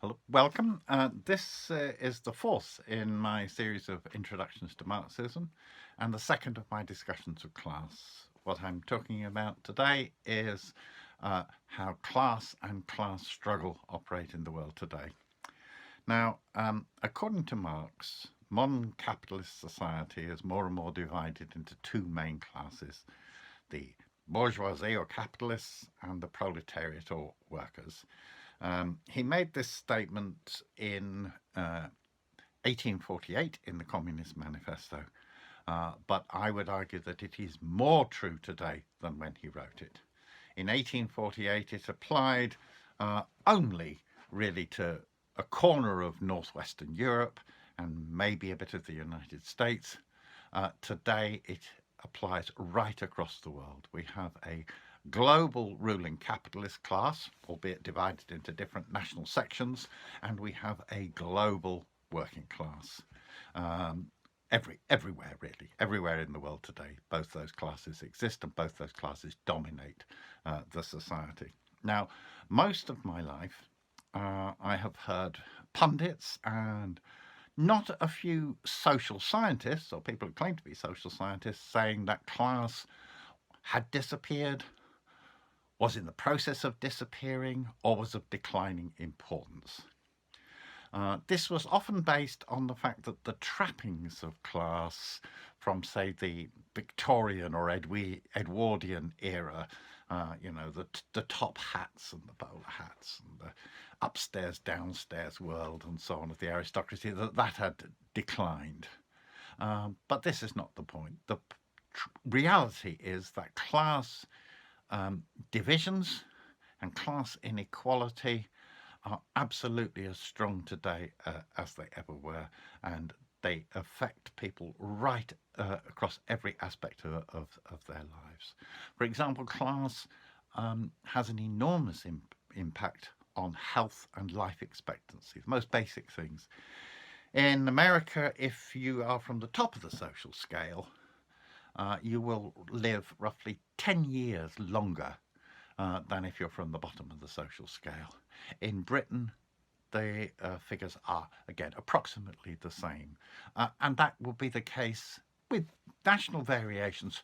Hello, welcome. This is the fourth in my series of introductions to Marxism and the second of my discussions of class. What I'm talking about today is how class and class struggle operate in the world today. Now, according to Marx, modern capitalist society is more and more divided into two main classes, the bourgeoisie or capitalists and the proletariat or workers. He made this statement in 1848 in the Communist Manifesto, but I would argue that it is more true today than when he wrote it. In 1848, it applied only really to a corner of northwestern Europe and maybe a bit of the United States. Today, it applies right across the world. We have a global ruling capitalist class, albeit divided into different national sections, and we have a global working class. Everywhere, really, everywhere in the world today, both those classes exist and both those classes dominate the society. Now, most of my life, I have heard pundits and not a few social scientists, or people who claim to be social scientists, saying that class had disappeared, was in the process of disappearing, or was of declining importance. This was often based on the fact that the trappings of class from, say, the Victorian or Edwardian era, the top hats and the bowler hats and the upstairs, downstairs world and so on of the aristocracy, that had declined. But this is not the point. The reality is that class divisions and class inequality are absolutely as strong today as they ever were, and they affect people right across every aspect of their lives. For example, class has an enormous impact on health and life expectancy, the most basic things. In America, if you are from the top of the social scale, you will live roughly 10 years longer than if you're from the bottom of the social scale. In Britain, the figures are, again, approximately the same. And that will be the case with national variations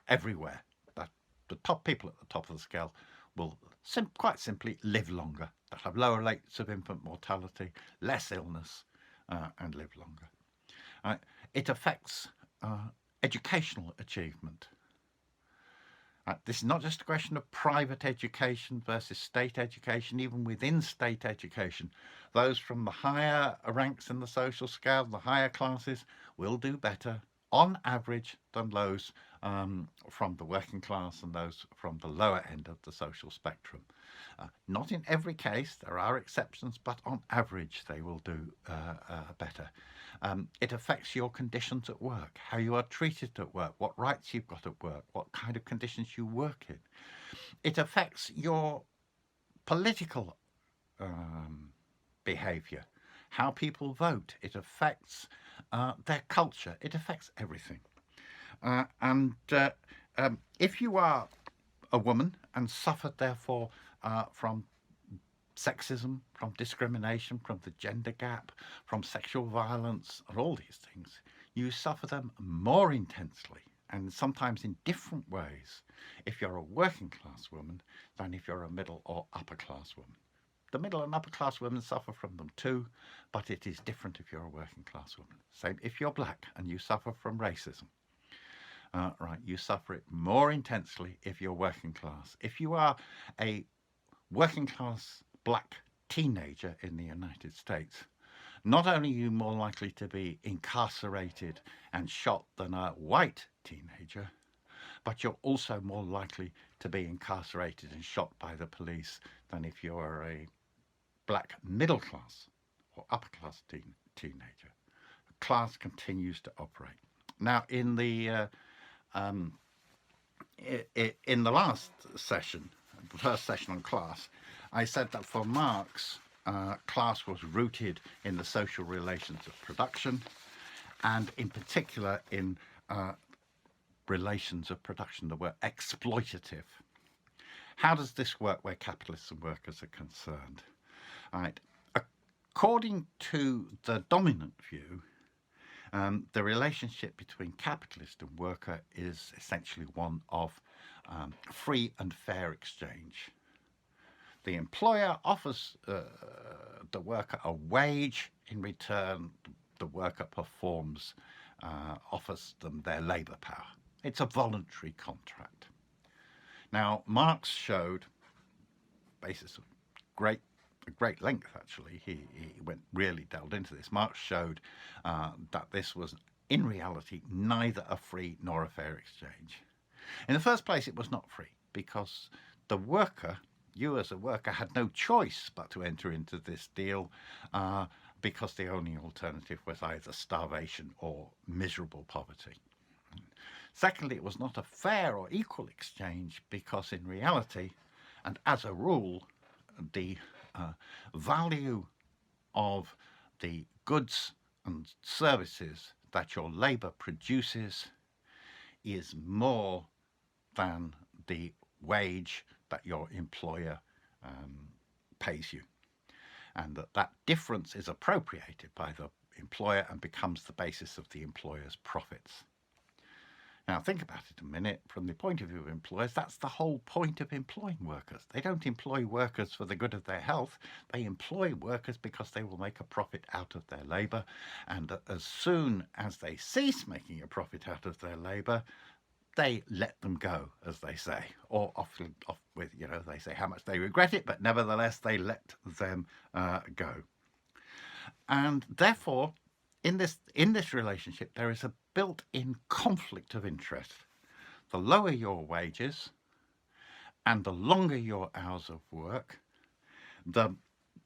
everywhere. That the top people at the top of the scale will quite simply live longer. They'll have lower rates of infant mortality, less illness, and live longer. It affects educational achievement. This is not just a question of private education versus state education. Even within state education, those from the higher ranks in the social scale, the higher classes, will do better on average than those from the working class and those from the lower end of the social spectrum. Not in every case, there are exceptions, but on average they will do better. It affects your conditions at work, how you are treated at work, what rights you've got at work, what kind of conditions you work in. It affects your political behaviour, how people vote. It affects their culture. It affects everything. If you are a woman and suffered, therefore, from sexism, from discrimination, from the gender gap, from sexual violence, and all these things, you suffer them more intensely and sometimes in different ways if you're a working class woman than if you're a middle or upper class woman. The middle and upper class women suffer from them too, but it is different if you're a working class woman. Same if you're black and you suffer from racism. You suffer it more intensely if you're working class. If you are a working class black teenager in the United States, not only are you more likely to be incarcerated and shot than a white teenager, but you're also more likely to be incarcerated and shot by the police than if you're a black middle class or upper class teenager. Class continues to operate. Now, in the last session, the first session on class, I said that for Marx, class was rooted in the social relations of production, and in particular in relations of production that were exploitative. How does this work where capitalists and workers are concerned? Right. According to the dominant view, the relationship between capitalist and worker is essentially one of free and fair exchange. The employer offers the worker a wage. In return, the worker offers them their labour power. It's a voluntary contract. Now, Marx showed, basis of great length actually, he really delved into this. Marx showed that this was in reality neither a free nor a fair exchange. In the first place, it was not free because the worker, you as a worker, had no choice but to enter into this deal because the only alternative was either starvation or miserable poverty. Secondly, it was not a fair or equal exchange because in reality, and as a rule, the value of the goods and services that your labour produces is more than the wage that your employer pays you, and that difference is appropriated by the employer and becomes the basis of the employer's profits. Now think about it a minute. From the point of view of employers, that's the whole point of employing workers. They don't employ workers for the good of their health. They employ workers because they will make a profit out of their labour, and as soon as they cease making a profit out of their labour, they let them go, as they say, or off with, they say how much they regret it, but nevertheless they let them go. And therefore, in this relationship, there is a built-in conflict of interest. The lower your wages and the longer your hours of work, the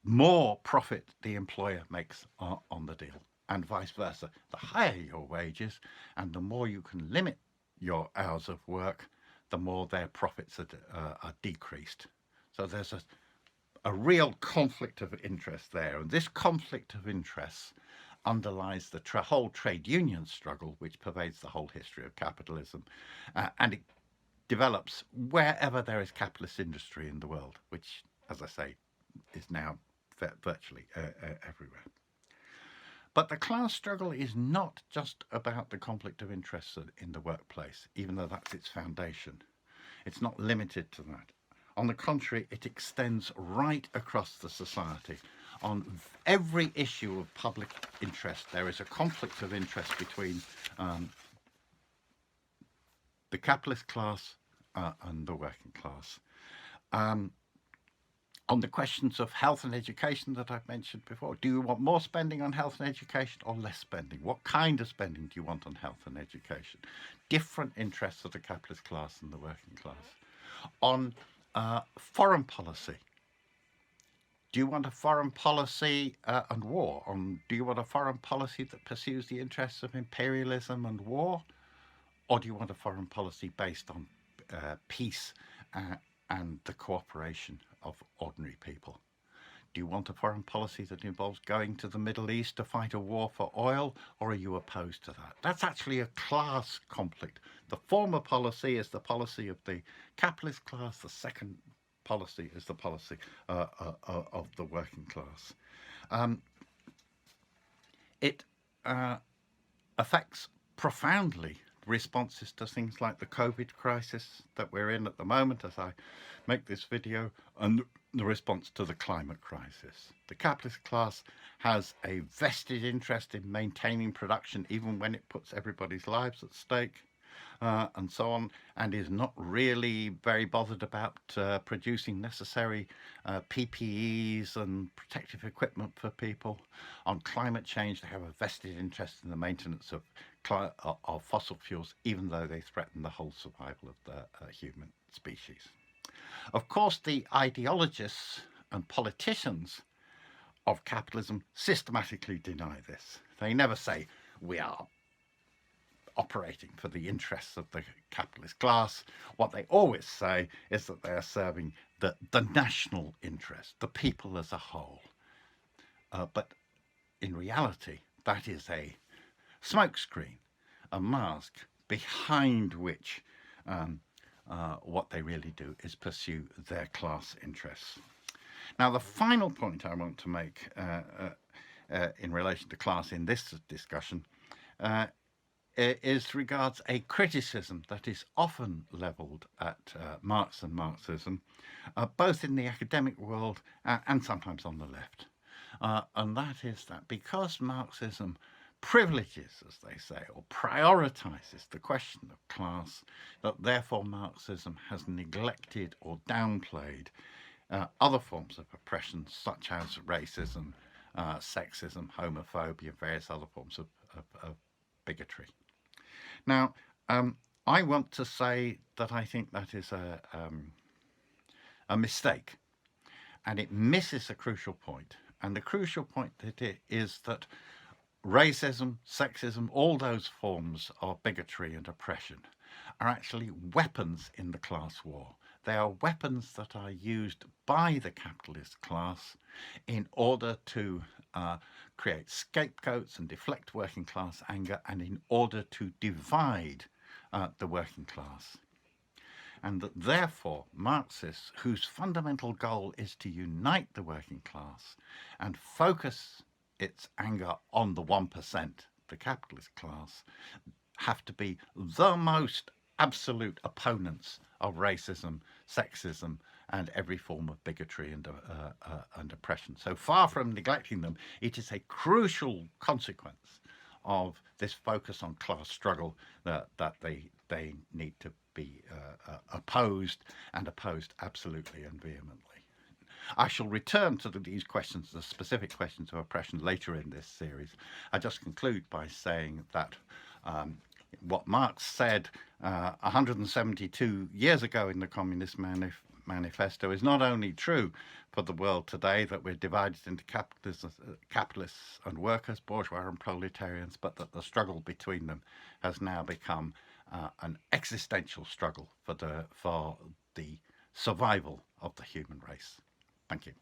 more profit the employer makes on the deal, and vice versa. The higher your wages and the more you can limit your hours of work, the more their profits are decreased. So there's a real conflict of interest there, and this conflict of interests underlies the whole trade union struggle, which pervades the whole history of capitalism, and it develops wherever there is capitalist industry in the world, which, as I say, is now virtually everywhere. But the class struggle is not just about the conflict of interests in the workplace, even though that's its foundation. It's not limited to that. On the contrary, it extends right across the society. On every issue of public interest, there is a conflict of interest between the capitalist class and the working class. On the questions of health and education that I've mentioned before, do you want more spending on health and education or less spending? What kind of spending do you want on health and education? Different interests of the capitalist class and the working class. On foreign policy, do you want a foreign policy and war? Do you want a foreign policy that pursues the interests of imperialism and war? Or do you want a foreign policy based on peace and the cooperation of ordinary people? Do you want a foreign policy that involves going to the Middle East to fight a war for oil, or are you opposed to that? That's actually a class conflict. The former policy is the policy of the capitalist class. The second policy is the policy of the working class. It affects profoundly responses to things like the COVID crisis that we're in at the moment as I make this video, and the response to the climate crisis. The capitalist class has a vested interest in maintaining production even when it puts everybody's lives at stake, and so on, and is not really very bothered about producing necessary PPEs and protective equipment for people. On climate change, they have a vested interest in the maintenance of fossil fuels, even though they threaten the whole survival of the human species. Of course, the ideologists and politicians of capitalism systematically deny this. They never say, we are operating for the interests of the capitalist class. What they always say is that they are serving the national interest, the people as a whole. But in reality, that is a smokescreen, a mask behind which what they really do is pursue their class interests. Now, the final point I want to make in relation to class in this discussion is regards a criticism that is often levelled at Marx and Marxism, both in the academic world and sometimes on the left. And that is that because Marxism privileges, as they say, or prioritizes the question of class, that therefore Marxism has neglected or downplayed other forms of oppression, such as racism, sexism, homophobia, various other forms of bigotry. Now, I want to say that I think that is a mistake, and it misses a crucial point. And the crucial point is that racism, sexism, all those forms of bigotry and oppression are actually weapons in the class war. They are weapons that are used by the capitalist class in order to create scapegoats and deflect working class anger, and in order to divide the working class. And that therefore Marxists, whose fundamental goal is to unite the working class and focus its anger on the 1%, the capitalist class, have to be the most absolute opponents of racism, sexism, and every form of bigotry and oppression. So far from neglecting them, it is a crucial consequence of this focus on class struggle that they need to be opposed, and opposed absolutely and vehemently. I shall return to these questions, the specific questions of oppression, later in this series. I just conclude by saying that what Marx said 172 years ago in the Communist Manifesto is not only true for the world today, that we're divided into capitalists and workers, bourgeois and proletarians, but that the struggle between them has now become an existential struggle for the survival of the human race. Thank you.